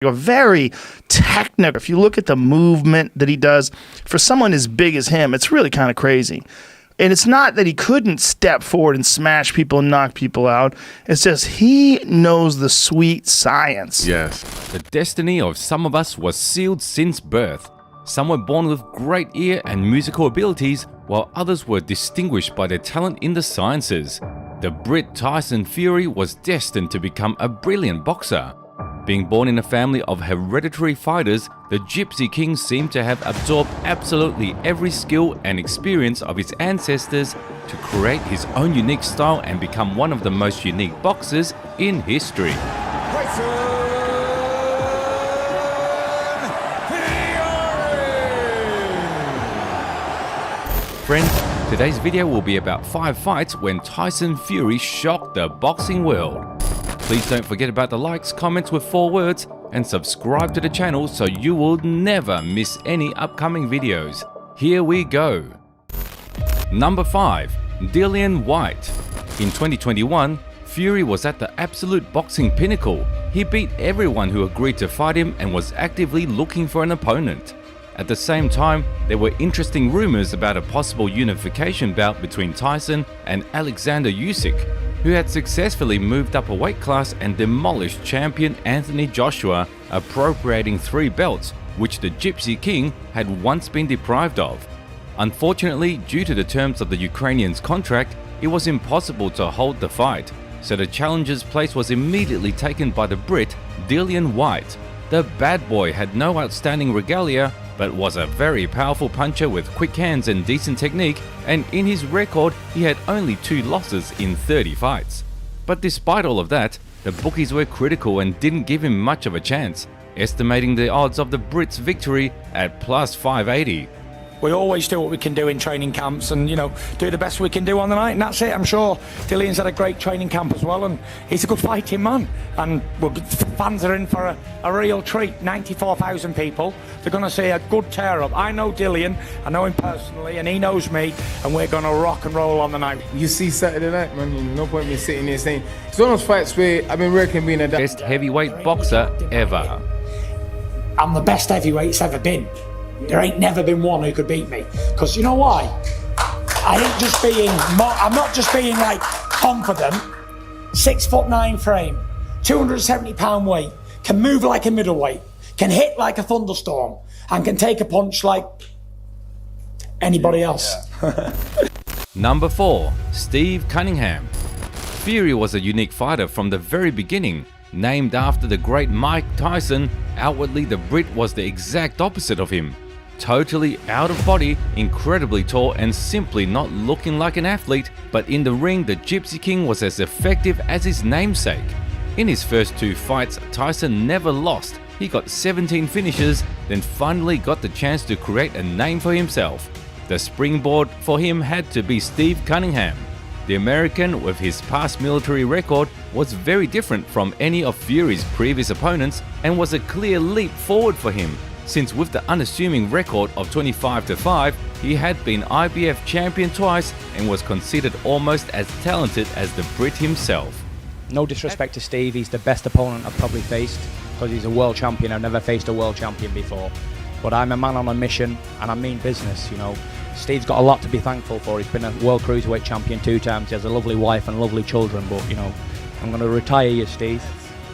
Very technical. If you look at the movement that he does, for someone as big as him, it's really kind of crazy. And it's not that he couldn't step forward and smash people and knock people out. It's just he knows the sweet science. Yes. The destiny of some of us was sealed since birth. Some were born with great ear and musical abilities, while others were distinguished by their talent in the sciences. The Brit Tyson Fury was destined to become a brilliant boxer. Being born in a family of hereditary fighters, the Gypsy King seemed to have absorbed absolutely every skill and experience of his ancestors to create his own unique style and become one of the most unique boxers in history. Friends, today's video will be about 5 fights when Tyson Fury shocked the boxing world. Please don't forget about the likes, comments with 4 words, and subscribe to the channel so you will never miss any upcoming videos. Here we go. Number 5. Dillian Whyte. In 2021, Fury was at the absolute boxing pinnacle. He beat everyone who agreed to fight him and was actively looking for an opponent. At the same time, there were interesting rumors about a possible unification bout between Tyson and Alexander Usyk, who had successfully moved up a weight class and demolished champion Anthony Joshua, appropriating 3 belts, which the Gypsy King had once been deprived of. Unfortunately, due to the terms of the Ukrainian's contract, it was impossible to hold the fight, so the challenger's place was immediately taken by the Brit Dillian Whyte. The bad boy had no outstanding regalia, but was a very powerful puncher with quick hands and decent technique, and in his record he had only 2 losses in 30 fights. But despite all of that, the bookies were critical and didn't give him much of a chance, estimating the odds of the Brit's victory at plus 580. We always do what we can do in training camps and, do the best we can do on the night, and that's it. I'm sure Dillian's had a great training camp as well, and he's a good fighting man. And fans are in for a real treat. 94,000 people. They're going to see a good tear-up. I know Dillian, I know him personally, and he knows me, and we're going to rock and roll on the night. You see Saturday night, man, no point in me sitting here saying, it's one of those fights where I've been working being a best heavyweight boxer ever. I'm the best heavyweight's ever been. There ain't never been one who could beat me. Because you know why? I'm not just being like confident. 6'9" frame, 270 pound weight, can move like a middleweight, can hit like a thunderstorm, and can take a punch like anybody else. Number 4. Steve Cunningham. Fury was a unique fighter from the very beginning. Named after the great Mike Tyson, outwardly the Brit was the exact opposite of him. Totally out of body, incredibly tall, and simply not looking like an athlete, but in the ring the Gypsy King was as effective as his namesake. In his first 2 fights, Tyson never lost. He got 17 finishes, then finally got the chance to create a name for himself. The springboard for him had to be Steve Cunningham. The American, with his past military record, was very different from any of Fury's previous opponents and was a clear leap forward for him, since with the unassuming record of 25-5, he had been IBF champion twice and was considered almost as talented as the Brit himself. No disrespect to Steve, he's the best opponent I've probably faced because he's a world champion. I've never faced a world champion before. But I'm a man on a mission and I mean business, Steve's got a lot to be thankful for. He's been a world cruiserweight champion 2 times. He has a lovely wife and lovely children, but I'm going to retire you, Steve.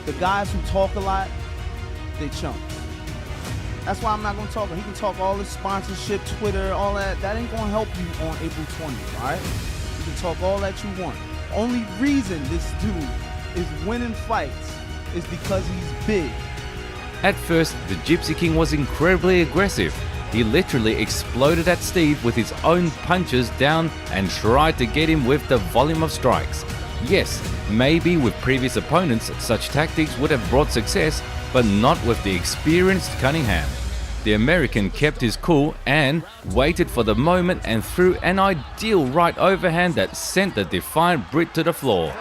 The guys who talk a lot, they chump. That's why I'm not going to talk. He can talk all this sponsorship, Twitter, all that. That ain't going to help you on April 20th, all right? You can talk all that you want. Only reason this dude is winning fights is because he's big. At first, the Gypsy King was incredibly aggressive. He literally exploded at Steve with his own punches down and tried to get him with the volume of strikes. Yes, maybe with previous opponents such tactics would have brought success, but not with the experienced Cunningham. The American kept his cool and waited for the moment and threw an ideal right overhand that sent the defiant Brit to the floor.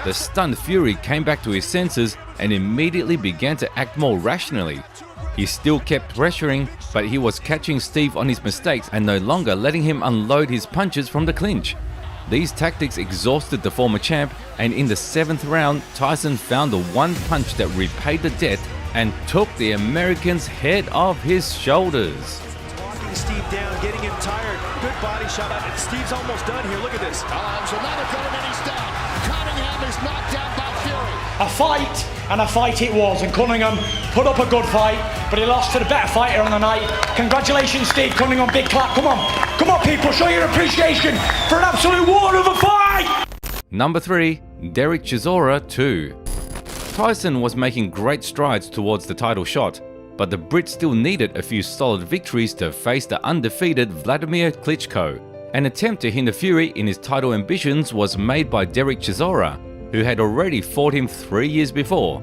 The stunned Fury came back to his senses and immediately began to act more rationally. He still kept pressuring, but he was catching Steve on his mistakes and no longer letting him unload his punches from the clinch. These tactics exhausted the former champ, and in the 7th round, Tyson found the one punch that repaid the debt and took the American's head off his shoulders. Walking Steve down, getting him tired. Good body shot. And Steve's almost done here. Look at this. There's another good and he's down. Cunningham is knocked down by Fury. A fight, and a fight it was. And Cunningham put up a good fight, but he lost to the better fighter on the night. Congratulations, Steve Cunningham. Big clap. Come on. Come on, people. Show your appreciation for an absolute war of a fight. Number 3. Derek Chisora 2. Tyson was making great strides towards the title shot, but the Brit still needed a few solid victories to face the undefeated Wladimir Klitschko. An attempt to hinder Fury in his title ambitions was made by Derek Chisora, who had already fought him 3 years before.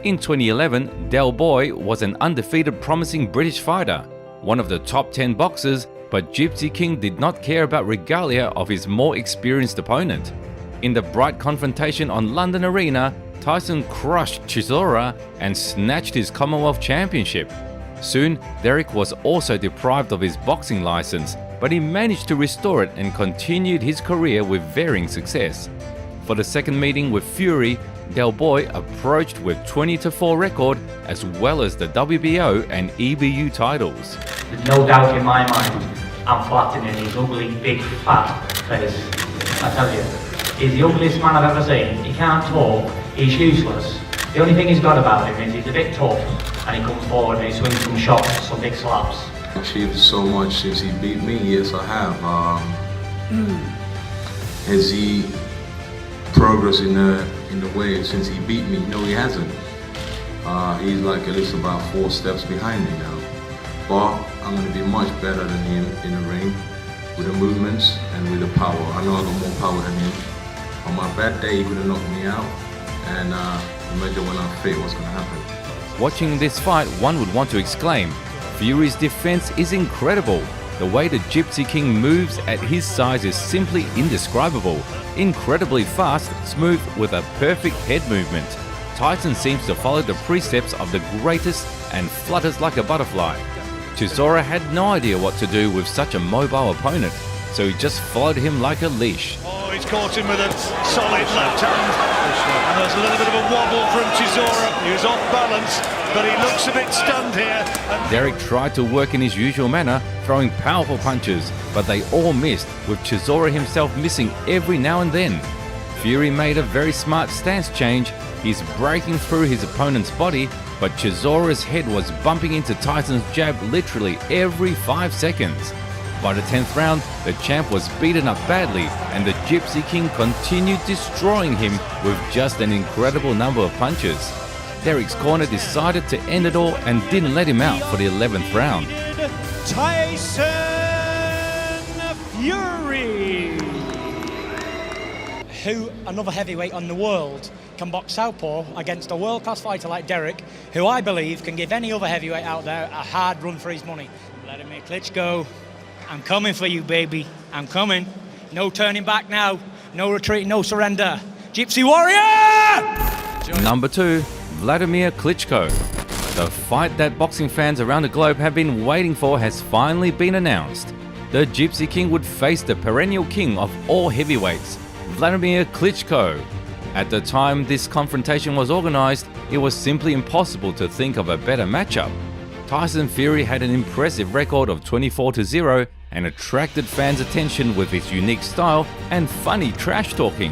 In 2011, Del Boy was an undefeated promising British fighter, one of the top 10 boxers, but Gypsy King did not care about regalia of his more experienced opponent. In the bright confrontation on London Arena, Tyson crushed Chisora and snatched his Commonwealth Championship. Soon, Derek was also deprived of his boxing license, but he managed to restore it and continued his career with varying success. For the second meeting with Fury, Del Boy approached with 20-4 record as well as the WBO and EBU titles. There's no doubt in my mind, I'm flattening his ugly, big, fat face. I tell you, he's the ugliest man I've ever seen. He can't talk, he's useless. The only thing he's got about him is he's a bit tough, and he comes forward and he swings some shots, some big slaps. Achieved so much since he beat me. Yes, I have. Has he progressed in the way since he beat me? No, he hasn't. He's like at least about 4 steps behind me now. But I'm going to be much better than him in the ring with the movements and with the power. I know I got more power than him. On my bad day, he could have knocked me out, and imagine when I'm fit, what's going to happen. Watching this fight, one would want to exclaim, Fury's defense is incredible. The way the Gypsy King moves at his size is simply indescribable. Incredibly fast, smooth, with a perfect head movement. Tyson seems to follow the precepts of the greatest and flutters like a butterfly. Chisora had no idea what to do with such a mobile opponent, so he just followed him like a leash. Oh, he's caught him with a solid left hand. And there's a little bit of a wobble from Chisora. He was off balance, but he looks a bit stunned here. Derek tried to work in his usual manner, throwing powerful punches, but they all missed, with Chisora himself missing every now and then. Fury made a very smart stance change. He's breaking through his opponent's body, but Chisora's head was bumping into Tyson's jab literally every 5 seconds. By the 10th round, the champ was beaten up badly, and the Gypsy King continued destroying him with just an incredible number of punches. Derek's corner decided to end it all and didn't let him out for the 11th round. Tyson Fury! Who, another heavyweight on the world, can box southpaw against a world-class fighter like Derek, who I believe can give any other heavyweight out there a hard run for his money. Wladimir Klitschko, I'm coming for you, baby. I'm coming. No turning back now. No retreat, no surrender. Gypsy Warrior! Number 2, Wladimir Klitschko. The fight that boxing fans around the globe have been waiting for has finally been announced. The Gypsy King would face the perennial king of all heavyweights, Wladimir Klitschko. At the time this confrontation was organized, it was simply impossible to think of a better matchup. Tyson Fury had an impressive record of 24-0 and attracted fans' attention with his unique style and funny trash talking.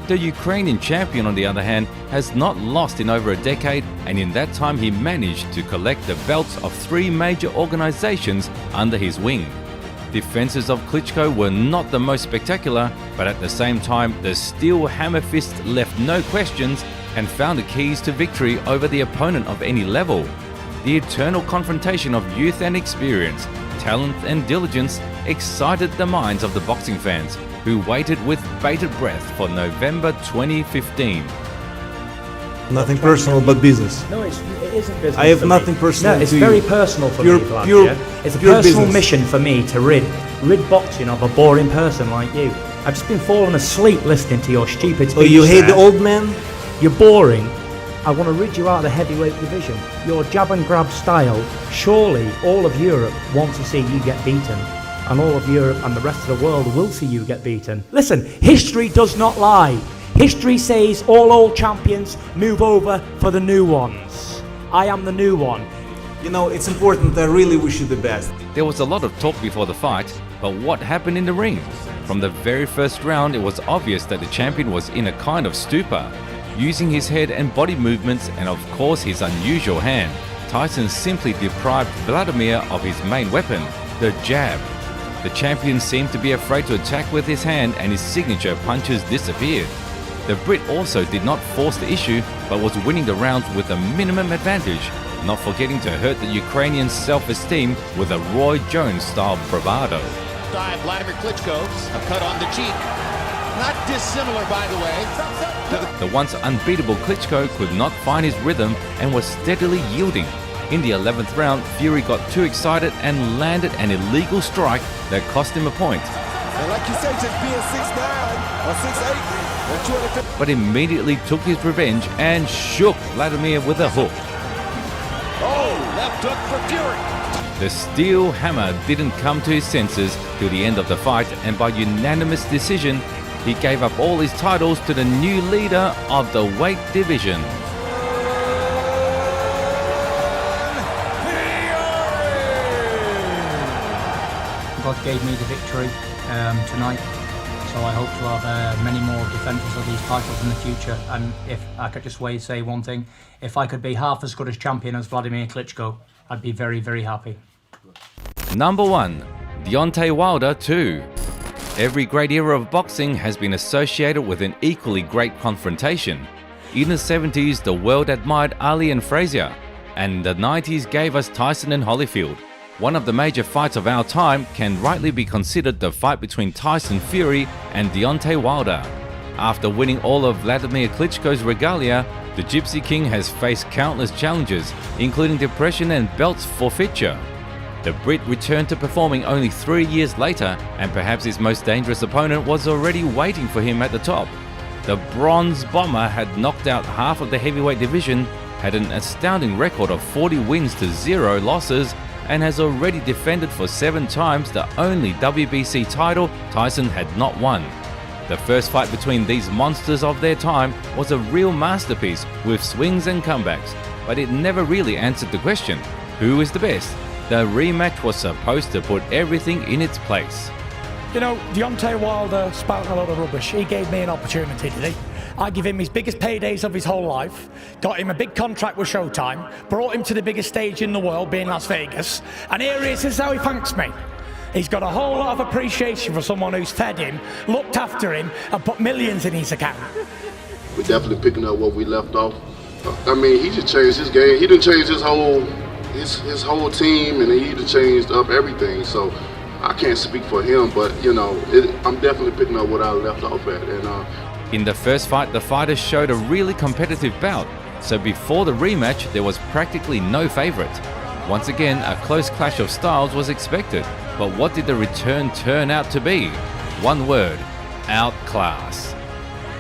The Ukrainian champion, on the other hand, has not lost in over a decade, and in that time he managed to collect the belts of 3 major organizations under his wing. Defenses of Klitschko were not the most spectacular, but at the same time, the steel hammer fist left no questions and found the keys to victory over the opponent of any level. The eternal confrontation of youth and experience, talent and diligence excited the minds of the boxing fans, who waited with bated breath for November 2015. Nothing personal but business. No, it isn't business. I have nothing personal. No, it's to very you. personal for Pure- me, Vlad, pure- yeah? It's a pure personal business. mission for me to rid boxing of a boring person like you. I've just been falling asleep listening to your stupid speech. Oh, you hate there. the old man? You're boring. I want to rid you out of the heavyweight division. Your jab and grab style, surely all of Europe wants to see you get beaten. and all of Europe and the rest of the world will see you get beaten. Listen, history does not lie. History says all old champions move over for the new ones. I am the new one. You know, it's important. I really wish you the best. There was a lot of talk before the fight, but what happened in the ring? From the very first round, it was obvious that the champion was in a kind of stupor. Using his head and body movements and of course his unusual hand, Tyson simply deprived Wladimir of his main weapon, the jab. The champion seemed to be afraid to attack with his hand and his signature punches disappeared. The Brit also did not force the issue but was winning the rounds with a minimum advantage, not forgetting to hurt the Ukrainian's self-esteem with a Roy Jones-style bravado. Wladimir Klitschko, a cut on the cheek. Not dissimilar, by the way. The once unbeatable Klitschko could not find his rhythm and was steadily yielding. In the 11th round, Fury got too excited and landed an illegal strike that cost him a point. And like you say, just being 6'9" or 6'8", but immediately took his revenge and shook Wladimir with a hook. Oh, left hook for Fury. The steel hammer didn't come to his senses till the end of the fight, and by unanimous decision, he gave up all his titles to the new leader of the weight division. God gave me the victory tonight, so I hope to have many more defences of these titles in the future. And if I could just say one thing, if I could be half as good as champion as Wladimir Klitschko, I'd be very, very happy. Number 1. Deontay Wilder 2. Every great era of boxing has been associated with an equally great confrontation. In the 70s, the world admired Ali and Frazier, and the 90s gave us Tyson and Holyfield. One of the major fights of our time can rightly be considered the fight between Tyson Fury and Deontay Wilder. After winning all of Wladimir Klitschko's regalia, the Gypsy King has faced countless challenges, including depression and belts forfeiture. The Brit returned to performing only 3 years later, and perhaps his most dangerous opponent was already waiting for him at the top. The Bronze Bomber had knocked out half of the heavyweight division, had an astounding record of 40 wins to 0 losses, and has already defended for 7 times the only WBC title Tyson had not won. The first fight between these monsters of their time was a real masterpiece with swings and comebacks, but it never really answered the question, who is the best? The rematch was supposed to put everything in its place. You know, Deontay Wilder spouting a lot of rubbish. He gave me an opportunity, did he? I give him his biggest paydays of his whole life, got him a big contract with Showtime, brought him to the biggest stage in the world, being Las Vegas, and here he is, this is how he thanks me. He's got a whole lot of appreciation for someone who's fed him, looked after him, and put millions in his account. We're definitely picking up what we left off. I mean, he just changed his game. He done changed his whole team, and he done changed up everything. So I can't speak for him, but you know, I'm definitely picking up what I left off at. And in the first fight, the fighters showed a really competitive bout. So before the rematch, there was practically no favorite. Once again, a close clash of styles was expected. But what did the return turn out to be? One word: outclass.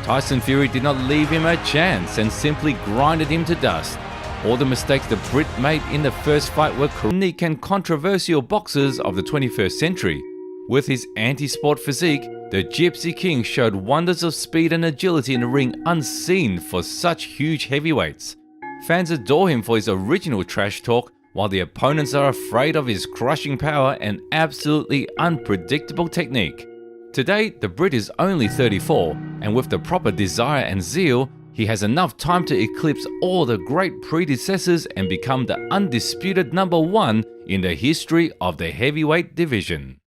Tyson Fury did not leave him a chance and simply grinded him to dust. All the mistakes the Brit made in the first fight were unique and controversial boxers of the 21st century. With his anti-sport physique, the Gypsy King showed wonders of speed and agility in the ring unseen for such huge heavyweights. Fans adore him for his original trash talk, while the opponents are afraid of his crushing power and absolutely unpredictable technique. Today, the Brit is only 34, and with the proper desire and zeal, he has enough time to eclipse all the great predecessors and become the undisputed number 1 in the history of the heavyweight division.